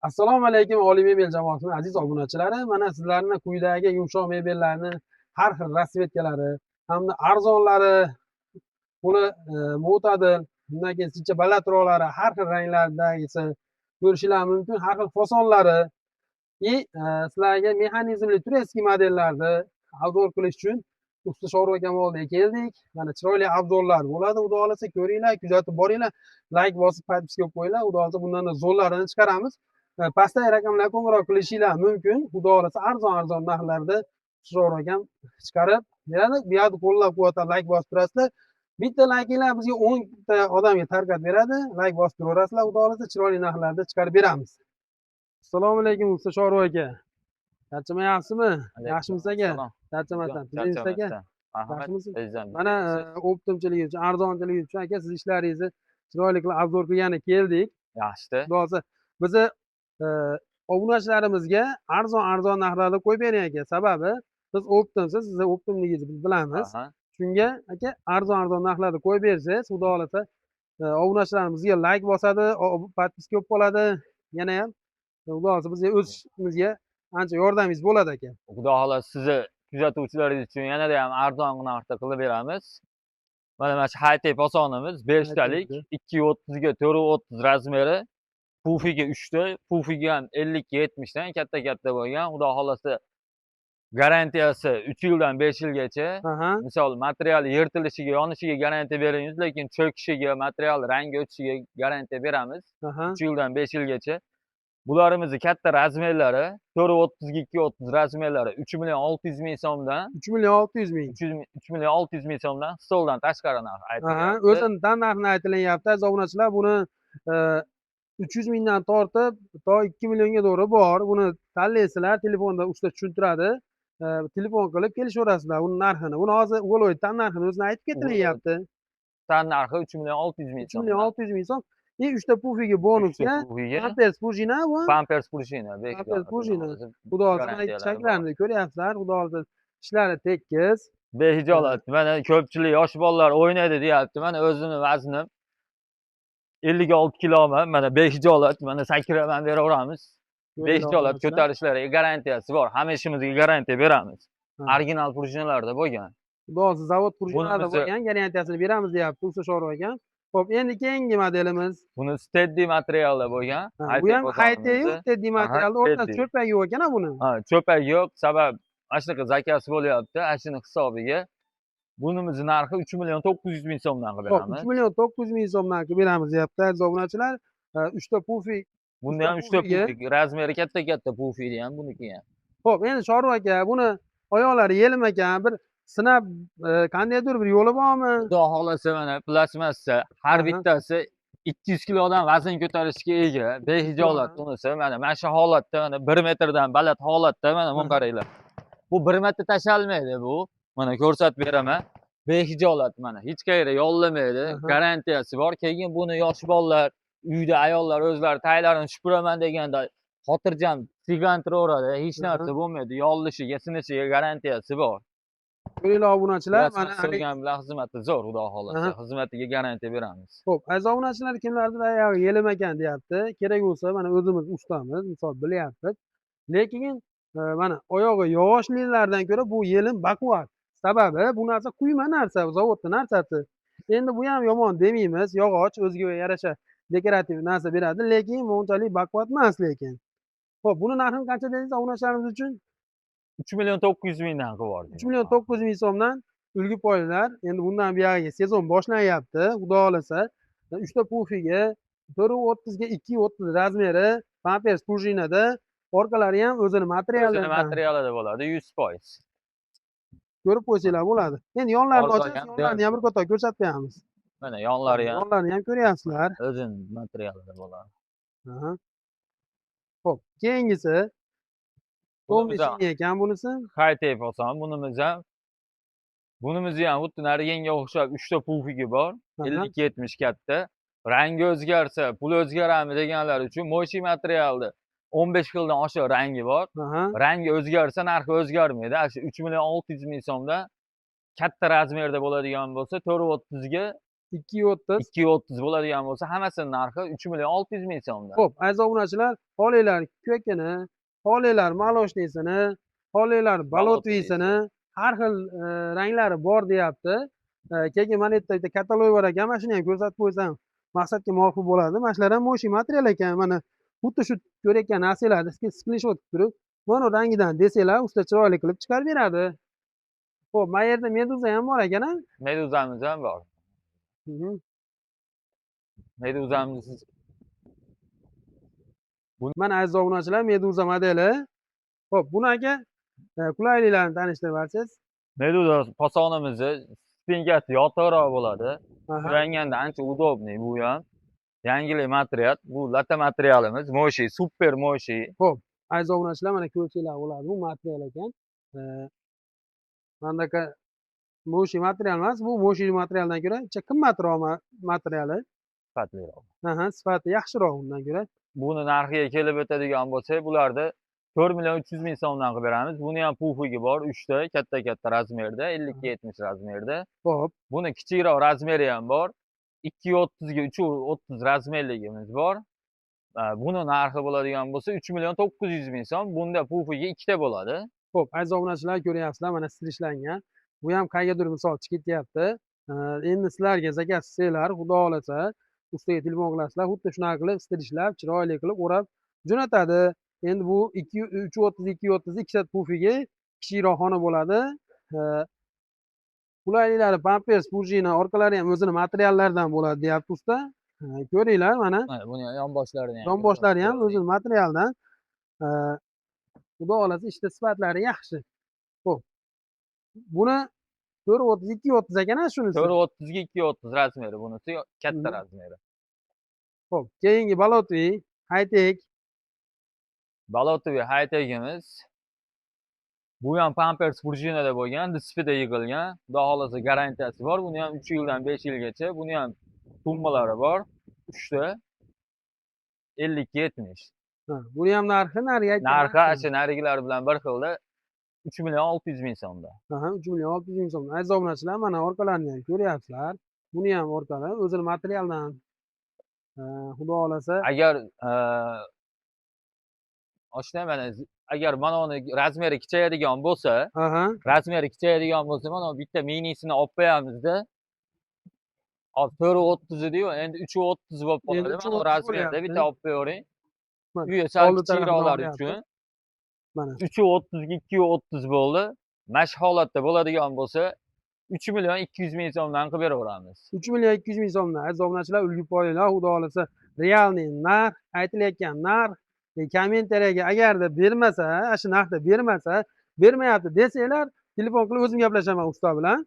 Assalomu alaykum Oliy mebel jamoasining aziz obunachilari. Mana sizlarni quyidagi yumshoq mebellarni har xil rasvetkalari hamda arzonlari, buni mo'tadil, undan keyin sincha balandroqlari, har xil ranglardagisi ko'rishingiz mumkin. Har xil fasonlari sizlarga mexanizmli tureskiy modellarni obzor qilish uchun usta Sho'rva akam oldiga keldik. Mana chiroyli obzorlar bo'ladi. Xudo xolasa ko'ringlar, kuzatib boringlar. Like bosib, подписка qilib qo'yinglar. Xudo xolasa bundan zo'rlarini chiqaramiz. Pastdagi raqamlarga qo'ng'iroq qilishinglar mumkin. Xudo xolasa arzon narxlarda Sho'rva akam chiqarib beradi. Bu yerda qo'llab-quvvatlab like bosib turasizlar. Bitta laykinglar bizga 10 ta odamga tarqatib beradi. Like bosib turaverasizlar. Xudo xolasa chiroyli narxlarda chiqarib beramiz. Assalomu alaykum usta Sho'rva aka. Charchamayapsizmi? Yaxshimisiz aka? Charchamasdan. Tinchsiz aka? Yaxshimisiz? Mana optimchiligi uchun, arzonchiligi uchun aka siz ishlaringizni chiroyli qilib obzor qilgani keldik. Yaxshi. Xudo xolasa bizni obunachilarimizga arzon narxlarda qo'yib bering aka. Sababi biz optimsiz, siz optimligingizni biz bilamiz. Shunga aka arzon narxlarda qo'yib bersangiz, xudo xolasa obunachilarimiz bizga like bosadi, подписка bo'lib qoladi. Yana ham xudo xolasa bizga o'sishimizga ancha yordamingiz bo'ladi aka. Xudo xohlasa sizni kuzatuvchilaringiz uchun yanada ham arzon narxda qilib beramiz. Mana shu high-tech osonimiz 5 talik, 230 ga 430 razmeri, pufiga 3 ta, pufiga ham 50 ga 70 dan katta bo'lgan. Xudo xohlasa garantiyasi 3 yildan 5 yilgacha. Misol material yirtilishiga, yonishiga garantiya beramiz, lekin cho'kishiga, material rangi o'tishiga garantiya beramiz. 3 yildan 5 yilgacha. Bularimizni katta razmerlari 430 ga 230 razmerlari 3.600.000 so'mdan 3.600.000 3.600.000 so'mdan stoldan tashqari narx aytilyapti. O'zidan narxini aytilyapti. Obunachilar buni 300 mingdan tortib to 2 millionga to'g'ri bor. Buni tanlaysizlar, telefonda usta tushuntiradi. Telefon qilib kelishaverasizlar uni narxini. Buni hozir O'g'loy tan narxini o'zini aytib ketilyapti. Tan narxi 3.600.000 so'm. 3.600.000 so'm. 3 ta pufiga bonusga pampers prujina bu. Pampers prujina. Pampers prujina. Xudo xolasa chaklarni ko'ryapsizlar. Xudo xolasa ishlari tekis. Behijolat. Mana ko'pchilik yosh bolalar o'ynaydi deyapti. Mana o'zimni vaznim 56 kiloman. Mana behijolat. Mana sakraman beraveramiz. Behijolat ko'tarishlariga garantiyasi bor. Hamma ishimizga garantiya beramiz. Original prujinalarda bo'lgan. Xudo xolasa zavod prujinalarida bo'lgan garantiyasini beramiz deyapti usta Sho'rva aka. Xo'p, endi keyingi modelimiz. Buni steady materialda bo'lgan. Bu ham high-tech, steady materialda o'rtasida cho'pak yo'q ekan buni. Cho'pak yo'q, sabab mana shunaqa zakasi bo'lyapti, shuni hisobiga. Bunimiz narxi 3.900.000 so'mdan qilib beramiz. 3.900.000 so'mdan qilib beramiz deyapti aziz obunachilar. 3 ta pufi. Bunda ham 3 ta pufi, razmeri katta pufidi ham buniki ham. Xo'p, endi Sho'rva aka, buni oyoqlari yelim ekan, bir sinab qandaydir bir yo'li bormi? Xudo xolasa mana plasmassa har bittasi 200 kilodan vazn ko'tarishga ega. Behijolat unisi mana shu holatda, mana 1 metrdan baland holatda mana buni qaranglar. Bu 1 metr tashalmaydi bu. Mana ko'rsatib beraman. Behijolat mana hech qayerga yollamaydi. Garantiyasi bor. Keyin buni yosh bolalar, uyda ayollar o'zlari taylarini supuraman deganda xotirjam sig'antiraveradi. Hech narsa bo'lmaydi. Yollishiga, sinishiga garantiyasi bor. Ko'ringlar obunachilar, mana qilgan bilan xizmati zo'r, xudo xolasa. Xizmatiga garantiya beramiz. Xo'p, aziz obunachilar, kimlardir oyog'i yelim ekan deyapti. Kerak bo'lsa, mana o'zimiz ustamiz, misol bilyapmiz. Lekin mana oyog'i yog'ochlilardan ko'ra bu yelim baquvvat. Sababi bu narsa quyma narsa, zavodning narsasi. Endi bu ham yomon demaymiz. Yog'och o'ziga yarasha dekorativ narsa beradi, lekin bunchalik baquvvat emas lekin. Xo'p, buni narxini qancha dedingiz obunachilarimiz uchun? 3.900.000 dan qilib yubordik. 3.900.000 so'mdan ulgib qo'yinglar. Endi bundan buyog'iga sezon boshlanyapti. Xudo xolasa 3 ta pufiga 430 ga 230 razmeri, pampers prujinada, orqalari ham o'zini materialida bo'ladi 100%. Ko'rib qo'ysanglar bo'ladi. Endi yonlarini ochasiz, yonlarini ham bir qator ko'rsatib beramiz. Mana yonlari ham. Yonlarini ham ko'ryapsizlar. O'zini materialida bo'ladi. Xo'p, keyingisi To'mishing ekan bunisi. High-tech oson. Bunimizni ham xuddi nariga o'xshab 3 ta pufiga bor. 50-70 katta. Rangi o'zgarsa, pul o'zgaradimi deganlar uchun mo'shi materialda 15 xildan oshiq rangi bor. Rangi o'zgarsa, narxi o'zgarmaydi. Shu 3.600.000 so'mda katta razmerda bo'ladigan bo'lsa, 430 ga 230. 230 bo'ladigan bo'lsa, hammasini narxi 3.600.000 so'mdan. Xo'p, aziz obunachilar, olinglar ko'kini, olinglar maloshnisini, olinglar balotvisini, har xil ranglari bor deyapti. Keyin mana bu yerda katalog bor ekan, mana shuni ham ko'rsatib qo'ysam maqsadga muvofiq bo'ladi. Mana shular ham mo'shi material ekan. Mana xuddi shu ko'rayotgan narsalarni skrinshot turib, mana rangidan desanglar, usta chiroyli qilib chiqarib beradi. Xo'p, mana yerda meduza ham bor ekan-a? Meduzamiz ham bor. Meduzamiz mana aziz obunachilar, meduza modeli. Xo'p, buni aka qulayliklarni tanishtirib bersangiz. Meduza fasonimizni spinkasi yotiqroq bo'ladi. Suranganda ancha удобный bu ham. Yangilik material. Bu lata materialimiz, moshi, super moshi. Xo'p, aziz obunachilar, mana ko'rsanglar bo'ladi. Bu material ekan. Mandaqa moshi material emas, bu moshi materialdan ko'ra ancha qimmatroq materiali. Sifatliroq. Sifati yaxshiroq undan ko'ra. Buni narxiga kelib o'tadigan bo'lsak, bularda 4.300.000 so'mdan qilib beramiz. Buni ham pufugi bor, 3 ta katta razmerda, 50-70 razmerda. Xo'p, buni kichikroq razmeri ham bor. 230 ga 330 razmerligimiz bor. Buni narxi bo'ladigan bo'lsa 3.900.000 so'm. Bunda pufugi 2 ta bo'ladi. Xo'p, aziz obunachilar, ko'ryapsizlar, mana strishlangan. Bu ham qayergadir misol chiqib ketyapti. Endi sizlarga zakas qilsanglar, xudo xolasa, ustaga telefon qilasizlar, xuddi shunaqa qilib strishlab, chiroyli qilib o'rab jo'natadi. Endi bu 330 ikkita pufiga kichikroq xona bo'ladi. Qulayliklari pampers, prujina, orqalari ham o'zini materiallaridan bo'ladi, deyapti usta. Ko'ringlar, mana. Buni yonboshlari ham. Yonboshlari ham o'zini materialdan. Xudo xolasa, ishda sifatlari yaxshi. Xo'p. Buni 430 230 ekan shunisi. 430 ga 230 razmeri, bunisi katta razmeri. Xo'p, keyingi balotvi, high-tech. Balotvi high-techimiz. Bu ham pampers prujinada bo'lgan, displeyda yig'ilgan. Xudo xolasa garantiyasi bor. Buni ham 3 yildan 5 yilgacha. Buni ham tumbalari bor. 3 ta 50-70. Buni ham narxi narxi ana narigilar bilan bir xilda 3.600.000 so'mda. 3.600.000 so'm. Aziz obunachilar, mana orqalarini ham ko'ryapsizlar. Buni ham orqalari o'zini materialdan. Xudo xolasa, agar mana uni razmeri kichayadigan bo'lsa, mana bitta minisini olib qo'yamizda, 430 edi-yu, endi 330 bo'lib qoladi. Mana razmerda bitta olib qo'yavering. Uyga sal kichikroqlar uchun. Mana 330 ga 230 bo'ldi. Mana shu holatda bo'ladigan bo'lsa, 3.200.000 so'mdan qilib beraveramiz. 3.200.000 so'mdan. Aziz obunachilar, ulgib olinglar, xudo xolasa, realniy narx, aytilayotgan narx, kommentariyaga agarda bermasa, shu narxda bermasa, bermayapti desanglar, telefon qilib o'zim gaplashaman usta bilan.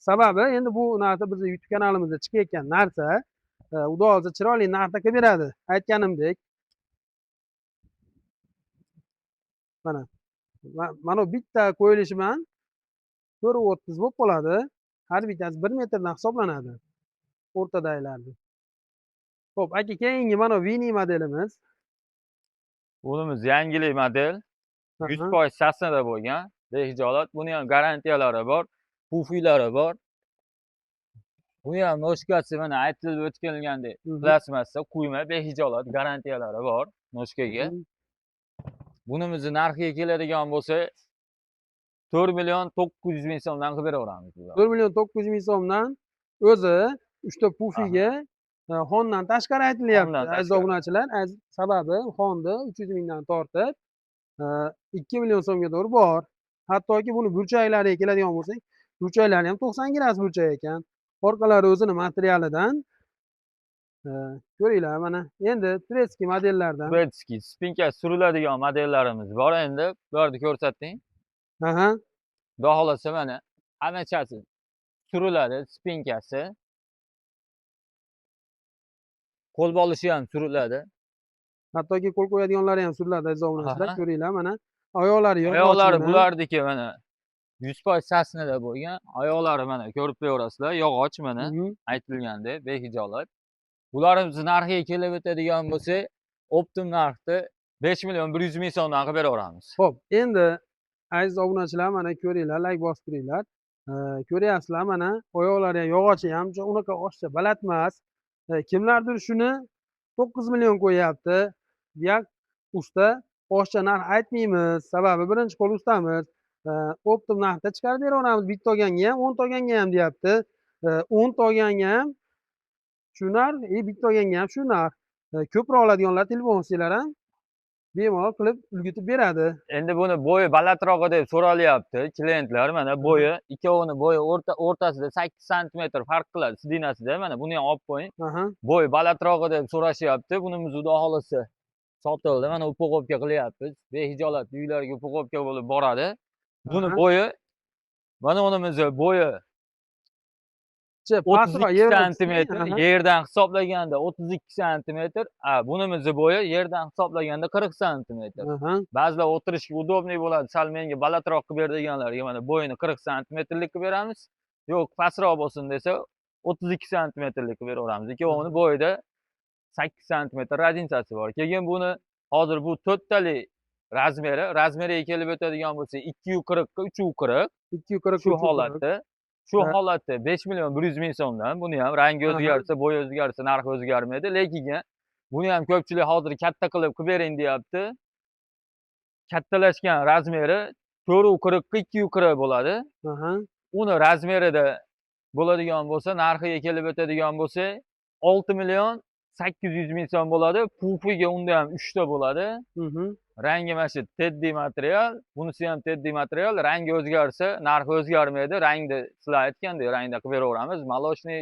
Sababi endi bu narsa bizning YouTube kanalimizda chiqayotgan narsa, xudo xolasa chiroyli narxda qilib beradi. Aytganimdek. Mana bitta qo'yilishi bilan 430 bo'lib qoladi. Har bittasi 1 metrdan hisoblanadi. O'rtadagilarni. Xo'p, aka, keyingi mana Vini modelimiz. Bunimiz yangilik model. 100% sasnada bo'lgan. Behijolat. Buni ham garantiyalari bor, pufilari bor. Buni ham noshkasi mana aytilib o'tganligandek plasmassa, quyma, behijolat garantiyalari bor noshkaga. Bunimizni narxiga keladigan bo'lsa 4.900.000 so'mdan qilib beraveramiz. 4.900.000 so'mdan o'zi 3 ta pufiga xondan tashqari aytilyapti. Aziz obunachilar, sababi xonni 300.000 dan tortib 2 million so'mga doğru bor. Hattoki buni burchaklariga keladigan bo'lsak, burchaklari ham 90 gradus burchak ekan. Orqalari o'zini materialidan. Ko'ringlar, mana endi Turetskiy modellardan. Turetskiy spinka suriladigan modellarimiz bor. Endi bularni ko'rsating. Xudo xolasa, mana hammasi suriladi, spinkasi. Qo'l bolishi ham suriladi. Hattoki qo'l qo'yadiganlari ham suriladi, aziz obunachilar. Ko'ringlar, mana oyoqlari yo'q. Oyoqlari bulardiki mana 100% sasnada bo'lgan. Oyoqlari mana ko'rib qo'yasizlar, yog'och mana aytilgandek, behijolat. Bularimizni narxiga kelib o'tadigan bo'lsa, optim narxda 5.100.000 so'mdan qilib beraveramiz. Xo'p, endi aziz obunachilar, mana ko'ringlar, like bosib turinglar. Ko'ryapsizlar mana oyoqlari ham yog'ochi ham unaqa oshcha baland emas. Kimlardir shuni 9 million qo'yyapti. Buyoq usta oshcha narx aytmaymiz. Sababi birinchi qo'l ustamiz. Optim narxda chiqarib beraveramiz. Bitta olganga ham, 10 ta olganga ham deyapti. 10 ta olganga ham shu narx, bitta olganga ham shu narx. Ko'proq oladiganlar telefon qilsanglar ham bemalol qilib ulgutib beradi. Endi buni bo'yi balandrog'i deb so'ralyapti klientlar. Mana bo'yi ikkovini bo'yi o'rtasida 8 santimetr farq qiladi sidinasida. Mana buni ham olib qo'ying. Bo'yi balandrog'i deb so'rashyapti. Bunimiz xudo xolasa sotildi. Mana upakovka qilyapmiz. Behijolat uylarga upakovka bo'lib boradi. Buni bo'yi mana unimiz bo'yi 32 santimetr, yerdan hisoblaganda 32 santimetr, bunimiz bo'yi yerdan hisoblaganda 40 santimetr. Ba'zilar o'tirishga udobniy bo'ladi, sal menga balandroq qilib ber deganlarga mana bo'yini 40 santimetrlik qilib beramiz. Yo'q, pastroq bo'lsin desa 32 santimetrlik qilib beraveramiz. Ikkovini bo'yida 8 santimetr razницasi bor. Keyin buni hozir bu to'rttali razmeriga kelib o'tadigan bo'lsa 240 ga 340. 240 shu holatda. Shu holatda 5 million 100 ming so'mdan. Buni ham rangi o'zgarsa, bo'yi o'zgarsa, narxi o'zgarmaydi. Lekin buni ham ko'pchilik hozir katta qilib bering deyapti. Kattalashgan razmeri 440 ga 240 bo'ladi. Uni razmerida bo'ladigan bo'lsa, narxiga kelib o'tadigan bo'lsa 6 million 800 ming so'm bo'ladi. Pufiga unda ham 3 ta bo'ladi. Rangi mana shu teddy material, bunisi ham teddy material. Rangi o'zgarsa, narxi o'zgarmaydi. Rangni sizlar aytgandek rangda qilib beraveramiz. Молочный,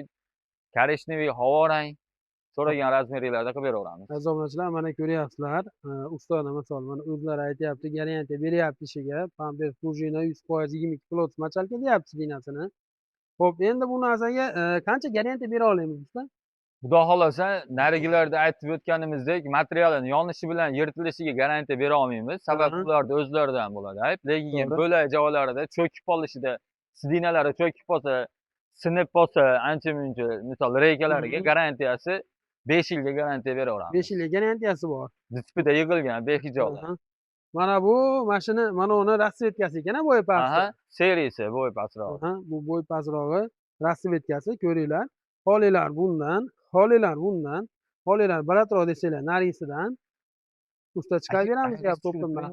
koreshneviy, havo rang so'ragan razmerlarda qilib beraveramiz. Aziz obunachilar, mana ko'ryapsizlar. Ustalar misol mana o'zlari aytyapti, garantiya beryapti ishiga. Pampers Prujina 100% 22 kilovolt machalka deyapti dinasini. Xo'p, endi bu narsaga qancha garantiya bera olamiz usta? Xudo xolasa, narigilarda aytib o'tganimizdek, materialning yonishi bilan yirtilishiga garantiya bera olmaymiz. Sababi ularda o'zlaridan bo'ladi ayb. Lekin bo'lak joylarida cho'kib qolishida, sidinalari cho'kib qolsa, sinib qolsa, ancha-muncha, misol reykalariga garantiyasi 5 yilga garantiya beraveramiz. 5 yilga garantiyasi bor. Dispida yig'ilgan behijolat. Mana bu mashina, mana uni rasvetkasi ekan, bo'yi past. Seriyasi bo'yi pastroq. Bu bo'yi pastrog'i rasvetkasi ko'ringlar. Holilar bundan, holilar bundan, holilar balandroq desanglar narisidan usta chiqarib beramiz deyapti to'pimdan.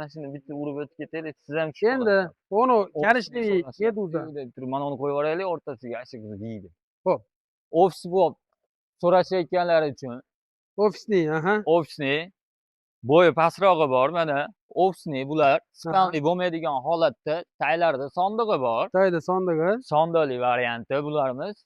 Mashina bitta urib o'tib ketaylik, siz ham endi uni korishneviy meduza. Mana uni qo'yib yuboraylik, o'rtasiga ashik deydi. Xo'p. Ofis bo'lib so'rashayotganlar uchun. Ofisni, Ofisni bo'yi pastrog'i bor, mana ofisni bular spalniy bo'lmaydigan holatda taylarda sondig'i bor. Tayda sondig'i. Sondali varianti bularimiz.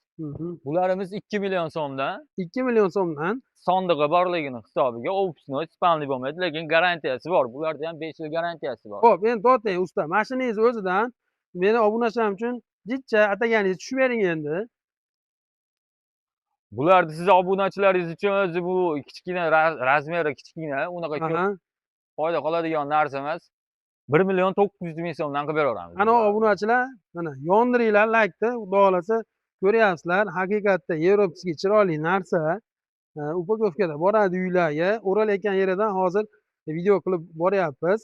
Bularimiz 2 million so'mdan. 2 million so'mdan sondig'i borligini hisobiga ofisni spalniy bo'lmaydi, lekin garantiyasi bor. Bularda ham 5 yil garantiyasi bor. Xo'p, endi to'xtang usta, mashinangiz o'zidan meni obunachilarim uchun jichcha ataganingizni tushib bering endi. Bularni siz obunachilaringiz uchun o'zi bu kichkina razmeri kichkina, unaqa ko'p foyda qoladigan narsa emas. 1 million 900 ming so'mdan qilib beraveramiz. Ana obunachilar, mana yondiringlar laykni, xudo xolasa ko'ryapsizlar, haqiqatda yevropskiy chiroyli narsa. Upakovkada boradi uylarga, o'ralayotgan yeridan hozir video qilib boryapmiz.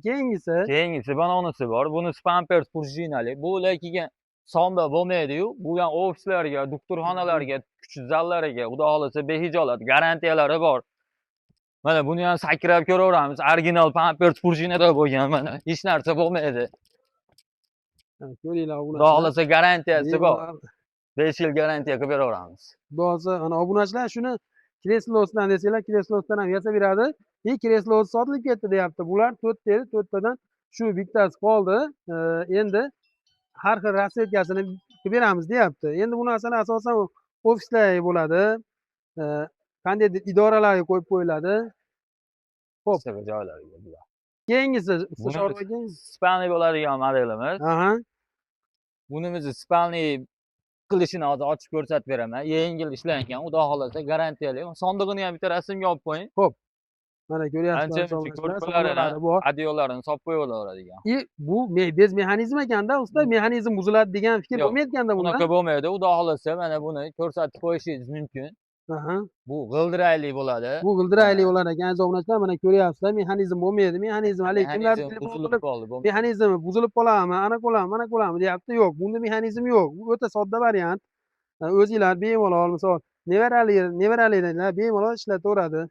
Keyingisi banonisi bor. Buni Pampers Prujinali. Bu lekin sonda bo'lmaydi-yu. Bu ham ofislarga, doktorxonalarga, kichik zallariga, xudo xolasa behijolat garantiyalari bor. Mana buni ham sakrab ko'raveramiz. Original Pampers Prujinada bo'lgan mana. Hech narsa bo'lmaydi. Ko'ringlar, xudo xolasa garantiyasi bor. 5 yil garantiya qilib beraveramiz. Xudo xolasa, ana obunachilar shuni kreslosidan desanglar, kreslosidan ham yasab beradi. Kreslosi sotilib ketdi deyapti. Bular 4 ta edi, 4 tadan shu bittasi qoldi. Endi har xil rasvetkasini qilib beramiz deyapti. Endi bu narsani asosan ofislarga bo'ladi. Qandaydir idoralarga qo'yib qo'yiladi. Xo'p, joylarga bular. Keyingisi spalniy bo'ladigan modelimiz. Bunimiz spalniy qilishini hozir ochib ko'rsatib beraman. Yengil ishlangan, xudo xolasa garantiyali. Sondig'ini ham bitta rasmga olib qo'ying. Xo'p. Mana ko'ryapsizlar, adiyolarini solib qo'yaveradigan. Bu bez mexanizm ekanda, usta, mexanizm buziladi degan fikr bo'lmayotganda bunda. Unaqa bo'lmaydi. Xudo xolasa mana buni ko'rsatib qo'yishingiz mumkin. Aha. Bu g'ildirayli bo'ladi. Bu g'ildirayli bo'lar ekan aziz obunachilar, mana ko'ryapsizlar, mexanizm bo'lmaydi. Mexanizm hali kimlar Mexanizm telefon buzilib qilib qoldi. mexanizmi buzilib qoladimi, ana qoladimi, mana qoladimi deyapti. Yo'q, bunda mexanizm yo'q. Bu o'ta sodda variant. O'zinglar bemalol misol nevaralaringlar bemalol ishlataveradi.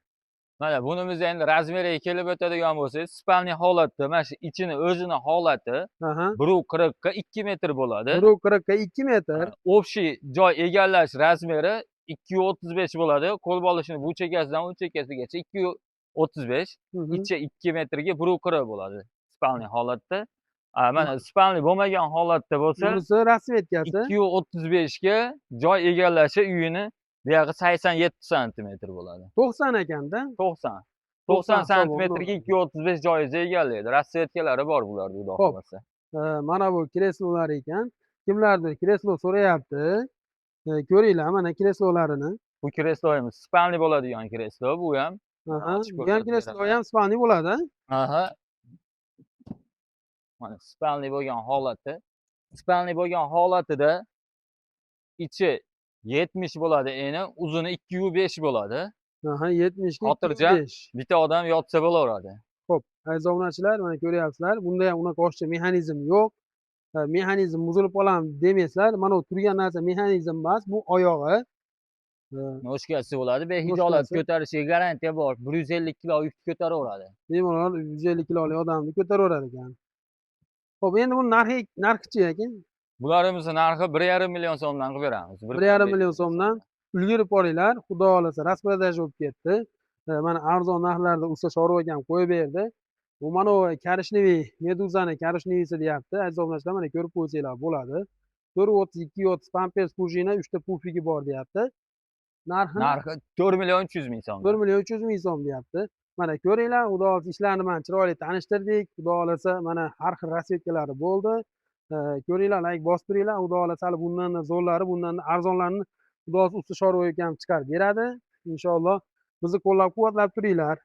Mana bunimiz endi razmeriga kelib o'tadigan bo'lsangiz, spalniy holatda mana shu ichini o'zini holati Aha. 1.40 ga 2 metr bo'ladi. 1.40 ga 2 metr. Общий joy egallash razmeri 2.35 bo'ladi. Qo'l bolishini bu chekkasidan u chekkasigacha 2.35, ichi 2 metrga 1.40 bo'ladi spalniy holatda. Mana spalniy bo'lmagan holatda bo'lsa, Bunisi rasvetkasi 2.35 ga joy egallashi uyini buyog'i 87 santimetr bo'ladi. 90 ekanda. 90 90 santimetrga 2.35 joyizni egallaydi. Rasvetkalari bor bularda, xudo Xo'p. xohlasa. Mana bu kreslolar ekan. Kimlardir kreslo so'rayapti. Ko'ringlar mana kreslolarini. Bu kresloyimiz spalniy bo'ladigan kreslo, bu ham. Aha. Ochib Bu ham ko'rsatib kreslo beraman. ham spalniy bo'ladi. Aha. Mana spalniy bo'lgan holati. Spalniy bo'lgan holatida ichi 70 bo'ladi, eni uzuni 2.5 bo'ladi. Aha, 70 ga Xotirjam 2.5. bitta odam yotsa bo'laveradi. Xo'p, aziz obunachilar, mana ko'ryapsizlar. Bunda ham unaqa oshiqcha mexanizm yo'q. Mexanizm buzilib qoladimi demaysizlar. Mana bu turgan narsa mexanizm emas, bu oyog'i. Noshkasi bo'ladi. Behijolat Noshkasi. ko'tarishiga garantiya bor. 150 kilo yuk ko'taraveradi. Bemalol 150 kiloli odamni ko'taraverar ekan. Xo'p, endi buni narxichi ekan. Bularimizni narxi 1,5 million so'mdan qilib beramiz. 1,5 million so'mdan ulgurib olinglar. Xudo xolasa raspradash bo'lib ketdi. Mana arzon narxlarda Usta Shorov akam qo'yib berdi. Bu mana bu korishneviy, meduzani korishnevyisi deyapti. Aziz obunachilar, mana ko'rib qo'ysanglar bo'ladi. 4.30, 2.30 pampers prujina, 3 ta pufigi bor deyapti. Narxi 4 million 300 ming so'm. 4 million 300 ming so'm deyapti. Mana ko'ringlar, xudo xolasa ishlarni mana chiroyli tanishtirdik. Xudo xolasa mana har xil rasvetkalari bo'ldi. Ko'ringlar, like bosib turinglar. Xudo xolasa hali bundan zo'rlari, bundan arzonlarini xudo xolasa Usta Shorov akam chiqarib beradi. Inshaalloh bizni qo'llab-quvvatlab turinglar.